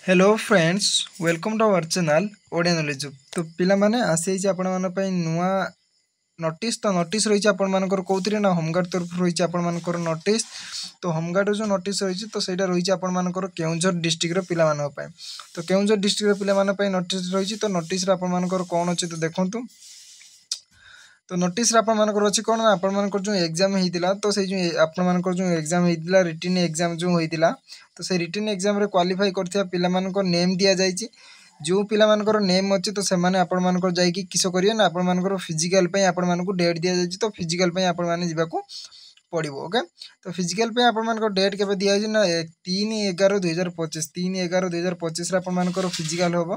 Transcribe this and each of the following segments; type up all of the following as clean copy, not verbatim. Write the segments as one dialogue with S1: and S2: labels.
S1: Hello friends welcome to our channel Odia knowledge. तो पिला माने आसी आपण मन पई नुआ नोटिस तो नोटिस रही आपण मानकर कौथिरे ना होमगार्ड तरफ रही आपण मानकर नोटिस। तो होमगार्ड जो नोटिस रही तो सेटा रही आपण मानकर केउंझर डिस्ट्रिक्ट रो पिला मानक पई। तो केउंझर डिस्ट्रिक्ट रो पिला मानक पई नोटिस रही तो नोटिस रे आपण मानकर कोन अछि तो देखंतु। तो नोटिस आपण मानकर अछि कोन आपण मानकर जो एग्जाम हेतिला तो से जो आपण मानकर जो एग्जाम हेतिला रिटन एग्जाम जो होइतिला तो से रिटन एग्जाम रे क्वालिफाई करथिया पिला मानकर नेम दिया जायछि। जो पिला मानकर नेम अछि तो से माने आपण मानकर जाई कि किसो करियो ना आपण मानकर फिजिकल पई आपण मानकर डेट दिया जायछि। तो फिजिकल पई आपण माने जिबाकू पड़िबो। ओके तो फिजिकल पे आपण मानकर डेट केबे दिया जायछि ना 3/11/2025 3/11/2025 रे आपण मानकर फिजिकल होबो।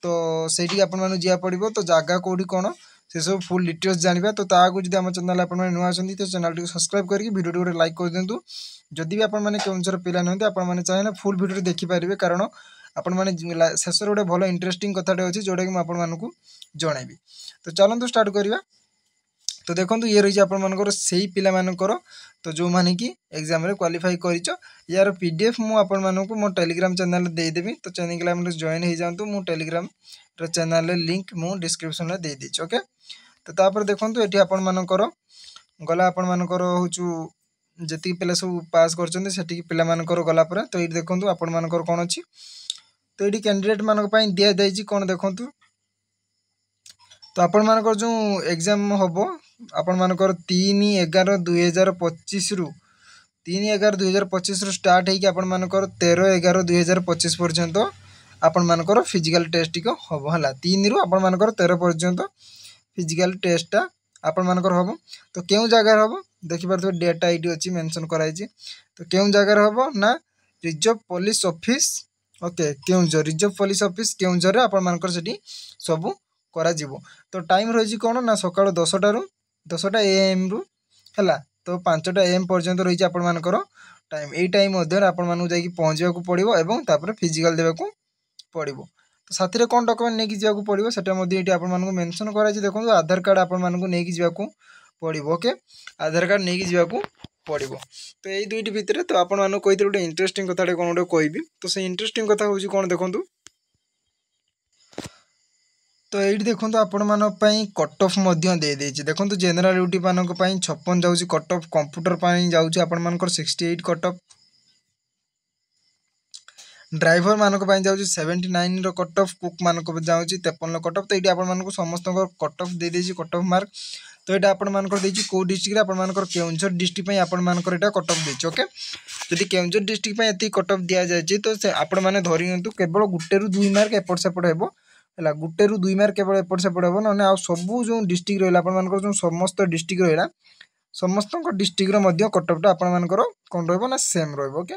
S1: तो सेठी आपण मानु जिया पड़िबो। तो जागा कोडी कोन से सब फुल डिटेल्स जानिबा। तो ताकू जदि हम चैनल आपण माने नुआ आछंती तो चैनल टी सब्सक्राइब करके वीडियो टी गोटे लाइक कर देंतु। जदि भी आपण माने केउंझर पिला नहंते आपण माने चाहे ना फुल वीडियो देखि पारिबे कारण आपण माने शेष रे गोटे भलो इंटरेस्टिंग कथाटे अछि जोडा कि म आपण मानकू जणाइबी। तो चलंतु स्टार्ट करिबा। तो देखंतु ये रही आपण मानकर सेही पिला मानकर तो जो माने कि एग्जाम रे क्वालिफाई करिचो यार पीडीएफ मु आपण मानकू मो टेलीग्राम चैनल दे देबी। तो टेलीग्राम रे जॉइन हो जांतु। मु टेलीग्राम रे चैनल रे लिंक मु डिस्क्रिप्शन रे दे दिछ। ओके तो तापर देखंतु एठी आपण मानकर गला आपण मानकर होचु जति पिला सब पास करचंदे सेठी पिला मानकर गला पर। तो एठी देखंतु आपण मानकर कोन अछि तो एठी कैंडिडेट मानक पई दिया जायछि कोन देखंतु। तो आपण मानकर जो एग्जाम होबो आपण मानकर 3/11/2025 रु 3/11/2025 रु स्टार्ट हेकि आपण मानकर 13/11/2025 पर्यंत आपण मानकर फिजिकल टेस्ट को होबो हला। 3 रु आपण मानकर 13 पर्यंत फिजिकल टेस्ट आपण मानकर होबो। तो केउ जगह होबो देखि परथो डेटा आईडी अछि मेंशन कराई छी। तो केउ जगह होबो ना reserve police office. Okay Keonjhar reserve police office Keonjhar रे आपण मानकर सेठी सब करा जिवो। तो टाइम रही कोन ना सकाळ 10टा रु 10टा एएम रु हला। तो 5टा एएम पर्यंत रही आपण मानकर टाइम। एई टाइम मध्य आपण मानु जाई कि पहुंचबा को पड़िबो एवं तापर फिजिकल देबा को पड़िबो। तो साथी रे कोन डॉक्यूमेंट नेकी जिया को पड़िबो सेटा मध्ये एटी आपण मानकू मेंशन करा छि। देखो आधार कार्ड आपण मानकू नेकी जिया को पड़िबो। ओके आधार कार्ड नेकी जिया को पड़िबो। तो एई दुईटी भितरे तो आपण मानू कहिते गोटे इंटरेस्टिंग कथाटे कोन गोटे कहबी। तो से इंटरेस्टिंग कथा होछि कोन देखंतु। तो एठी देखंतु आपण मानक पई कट ऑफ मध्य दे देछि। देखंतु जनरल ड्यूटी मानक पई 56 जाउछि कट ऑफ। कंप्यूटर पई जाउछि आपण मानकर 68 कट ऑफ। ड्राइवर मानक पई जाउछि 79 रो कट ऑफ। कुक मानक जाउछि 53 रो कट ऑफ। तो एठी आपण मानक समस्त कट ऑफ दे देछि कट ऑफ मार्क। तो एटा आपण मानकर देछि को डिस्ट्रिक्ट रे आपण मानकर केउंझर डिस्ट्रिक्ट पई आपण मानकर एटा कट ऑफ देछि। ओके जदि केउंझर डिस्ट्रिक्ट पई एति कट ऑफ दिया जायछि तो से आपण माने धरियंतु केवल गुटे रु 2 मार्क एपट सेपट हेबो हला। गुटे रु 2 मार्क केवल एपट सेपट हेबो नने आ सब जो डिस्ट्रिक्ट रहला आपण मानकर जो समस्त डिस्ट्रिक्ट रहला समस्त डिस्ट्रिक्ट रो मध्य कट ऑफ टा आपण मानकर कोन रहबो ना सेम रहबो। ओके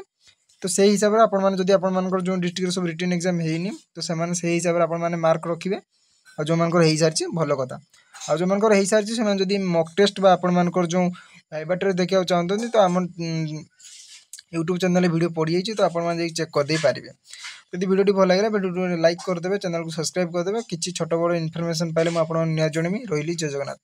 S1: तो से हिसाब रे आपण माने जदि आपण मानकर जो डिस्ट्रिक्ट रो सब रिटन एग्जाम हेइनी तो से माने से हिसाब रे आपण माने मार्क रखिबे। आ जो मानकर हेइ सारछि भलो कथा। आ जो मानकर हेइ सारछि से माने जदि मॉक टेस्ट बा आपण मानकर जो प्राइवेट रे देखिया चाहतोनी तो हम YouTube चैनल वीडियो पड़ी जाइए। तो आपण माने चेक कर दे पारिबे। यदि वीडियो टी भल लागला वीडियो लाइक कर देबे चैनल को सब्सक्राइब कर देबे। किछि छोट बड़ इन्फॉर्मेशन पाइले म आपण निया जणेमी रहिली। जय जगन्नाथ।